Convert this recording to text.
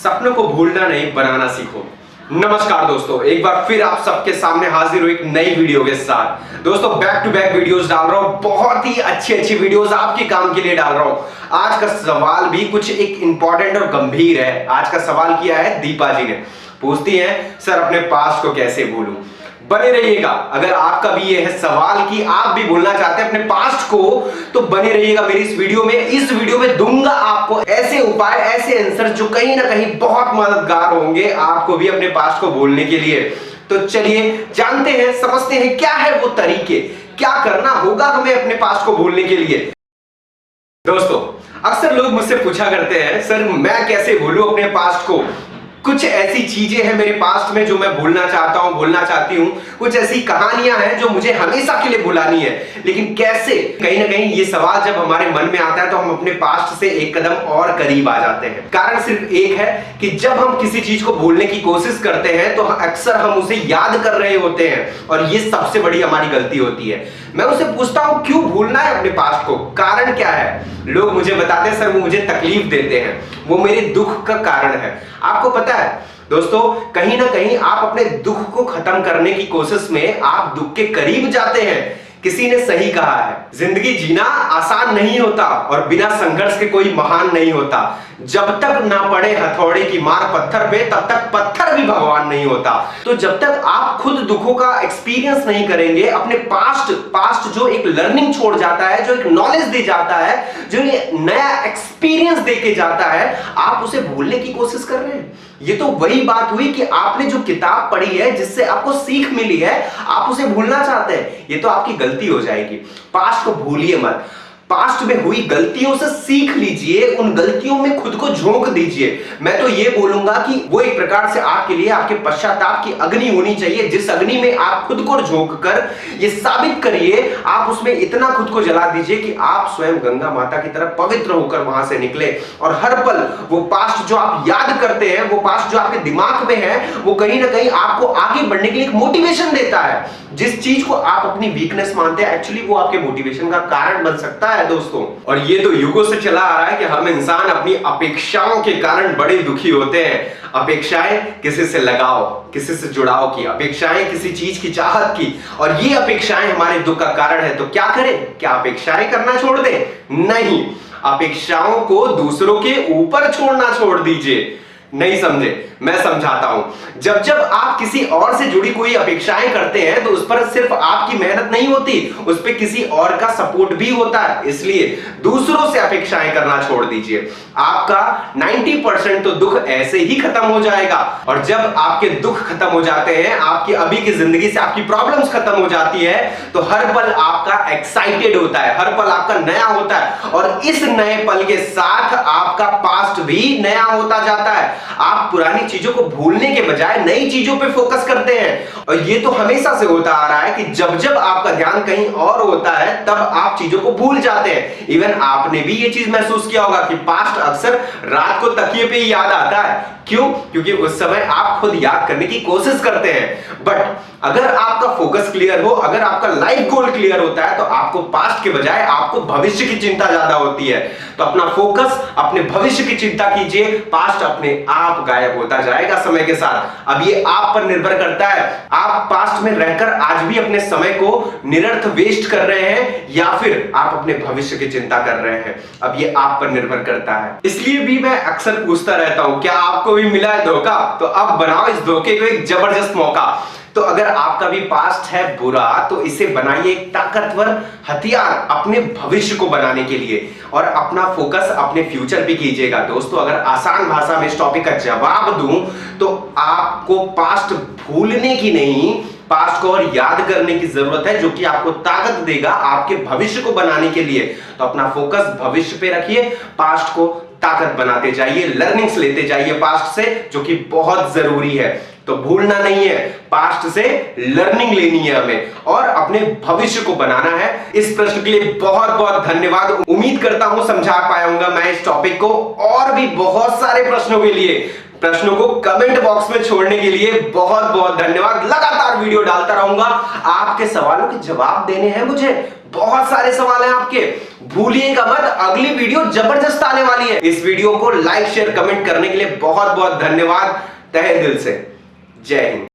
सपनों को भूलना नहीं, बनाना सीखो। नमस्कार दोस्तों, एक बार फिर आप सबके सामने हाजिर हूं एक नई वीडियो के साथ। दोस्तों बैक टू बैक वीडियोस डाल रहा हूं, बहुत ही अच्छी वीडियोस आपके काम के लिए डाल रहा हूं। आज का सवाल भी कुछ एक इंपॉर्टेंट और गंभीर है। आज का सवाल किया है दीपा जी ने। पूछती हैं, सर अपने पास्ट को कैसे भूलूं। बने रहिएगा। अगर आपका भी ये है सवाल कि आप भी भूलना चाहते हैं अपने पास्ट को, तो बने रहिएगा मेरी इस वीडियो में। इस वीडियो में दूंगा आपको ऐसे उपाय, ऐसे आंसर जो कहीं ना कहीं बहुत मददगार होंगे आपको भी अपने पास्ट को भूलने के लिए। तो चलिए जानते हैं, समझते हैं क्या है वो तरीके, क्या करना होगा हमें अपने पास्ट को भूलने के लिए। दोस्तों अक्सर लोग मुझसे पूछा करते हैं, सर मैं कैसे भूलूं अपने पास्ट को। कुछ ऐसी चीजें हैं मेरे पास्ट में जो मैं भूलना चाहता हूं, भूलना चाहती हूं। कुछ ऐसी कहानियां हैं जो मुझे हमेशा के लिए भुलानी है, लेकिन कैसे। कहीं ना कहीं ये सवाल जब हमारे मन में आता है तो हम अपने पास्ट से एक कदम और करीब आ जाते हैं। कारण सिर्फ एक है कि जब हम किसी चीज को भूलने की कोशिश करते हैं तो अक्सर हम उसे याद कर रहे होते हैं, और ये सबसे बड़ी हमारी गलती होती है। मैं उसे पूछता हूं क्यों भूलना है अपने पास्ट को, कारण क्या है। लोग मुझे बताते हैं, सर वो मुझे तकलीफ देते हैं, वो मेरे दुख का कारण है। आपको पता है दोस्तों, कहीं ना कहीं आप अपने दुख को खत्म करने की कोशिश में आप दुख के करीब जाते हैं। किसी ने सही कहा है, जिंदगी जीना आसान नहीं होता और बिना संघर्ष के कोई महान नहीं होता। जब तक ना पड़े हथौड़े की मार पत्थर पे, तब तक पत्थर भी भगवान नहीं होता। तो जब तक आप खुद दुखों का एक्सपीरियंस नहीं करेंगे, अपने पास्ट जो एक लर्निंग छोड़ जाता है, जो एक नॉलेज दे जाता है, जो ये नया एक्सपीरियंस दे के जाता है, आप उसे भूलने की कोशिश कर रहे हैं। ये तो वही बात हुई कि आपने जो किताब पढ़ी है, जिससे आपको सीख मिली है, आप उसे भूलना चाहते हैं। ये तो आपकी गलती हो जाएगी। पास्ट को भूलिए मत, पास्ट में हुई गलतियों से सीख लीजिए, उन गलतियों में खुद को झोंक दीजिए। मैं तो ये बोलूंगा कि वो एक प्रकार से आपके लिए आपके पश्चाताप की अग्नि होनी चाहिए, जिस अग्नि में आप खुद को झोंक कर ये साबित करिए, आप उसमें इतना खुद को जला दीजिए कि आप स्वयं गंगा माता की तरह पवित्र होकर वहां से निकले। और हर पल वो पास्ट जो आप याद करते हैं, वो पास्ट जो आपके दिमाग में है, वो कहीं ना कहीं आपको आगे बढ़ने के लिए एक मोटिवेशन देता है। जिस चीज को आप अपनी वीकनेस मानते हैं, एक्चुअली वो आपके मोटिवेशन का कारण बन सकता है दोस्तों। और ये तो युगों से चला आ रहा है कि हम इंसान अपनी अपेक्षाओं के कारण बड़े दुखी होते हैं। अपेक्षाएं किसी से लगाव, किसी से जुड़ाव की, अपेक्षाएं किसी चीज की चाहत की, और ये अपेक्षाएं हमारे दुख का कारण है। तो क्या करें? क्या अपेक्षाएं करना छोड़ दें? नहीं, अपेक्षाओं को दूसरों के ऊपर छोड़ना छोड़ दीजिए। नहीं समझे? मैं समझाता हूं। जब जब आप किसी और से जुड़ी कोई अपेक्षाएं करते हैं तो उस पर सिर्फ आपकी मेहनत नहीं होती, उस पर किसी और का सपोर्ट भी होता है। इसलिए दूसरों से अपेक्षाएं करना छोड़ दीजिए। आपका 90% तो दुख ऐसे ही खत्म हो जाएगा। और जब आपके दुख खत्म हो जाते हैं, आपकी अभी की जिंदगी से आपकी प्रॉब्लम्स खत्म हो जाती है, तो हर पल आपका एक्साइटेड होता है, हर पल आपका नया होता है। और इस नए पल के साथ आपका पास्ट भी नया होता जाता है। आप पुरानी चीजों को भूलने के बजाय नई चीजों पे फोकस करते हैं। और ये तो हमेशा से होता आ रहा है कि जब जब आपका ध्यान कहीं और होता है, तब आप चीजों को भूल जाते हैं। इवन आपने भी ये चीज महसूस किया होगा कि पास्ट अक्सर रात को तकिए पे ही याद आता है। क्यों? क्योंकि उस समय आप खुद याद करने की कोशिश करते हैं। बट अगर आपका फोकस क्लियर हो, अगर आपका लाइफ गोल क्लियर होता है, तो आपको पास्ट के बजाय आपको भविष्य की चिंता ज्यादा होती है। तो अपना फोकस अपने भविष्य की चिंता कीजिए, पास्ट अपने आप गायब होता जाएगा समय के साथ। अब ये आप पर निर्भर करता है, आप पास्ट में रहकर आज भी अपने समय को निरर्थ वेस्ट कर रहे हैं, या फिर आप अपने भविष्य की चिंता कर रहे हैं। अब ये आप पर निर्भर करता है। इसलिए भी मैं अक्सर पूछता रहता हूं, क्या आपको भी मिला है धोखा? तो अब बनाओ इस धोखे को एक जबरदस्त मौका। तो अगर आपका भी पास्ट है बुरा, तो इसे बनाइए एक ताकतवर हथियार अपने भविष्य को बनाने के लिए, और अपना फोकस अपने फ्यूचर पे कीजिएगा। दोस्तों अगर आसान भाषा में इस टॉपिक का जवाब दूं, तो आपको पास्ट भूलने की नहीं, पास्ट को और याद करने की जरूरत है, जो कि आपको ताकत देगा आपके भविष्य को बनाने के लिए। तो अपना फोकस भविष्य पे रखिए, पास्ट को ताकत बनाते जाइए, लर्निंग्स लेते जाइए पास्ट से, जो कि बहुत जरूरी है। तो भूलना नहीं है, पास्ट से लर्निंग लेनी है हमें, और अपने भविष्य को बनाना है। इस प्रश्न के लिए बहुत बहुत धन्यवाद। उम्मीद करता हूं समझा पाऊंगा मैं इस टॉपिक को। और भी बहुत सारे प्रश्नों के लिए, प्रश्नों को कमेंट बॉक्स में छोड़ने के लिए बहुत बहुत धन्यवाद। लगातार वीडियो डालता रहूंगा, आपके सवालों के जवाब देने हैं मुझे। बहुत सारे सवाल हैं आपके, भूलिएगा मत, अगली वीडियो जबरदस्त आने वाली है। इस वीडियो को लाइक शेयर कमेंट करने के लिए बहुत बहुत धन्यवाद, तहे दिल से जय हिंद।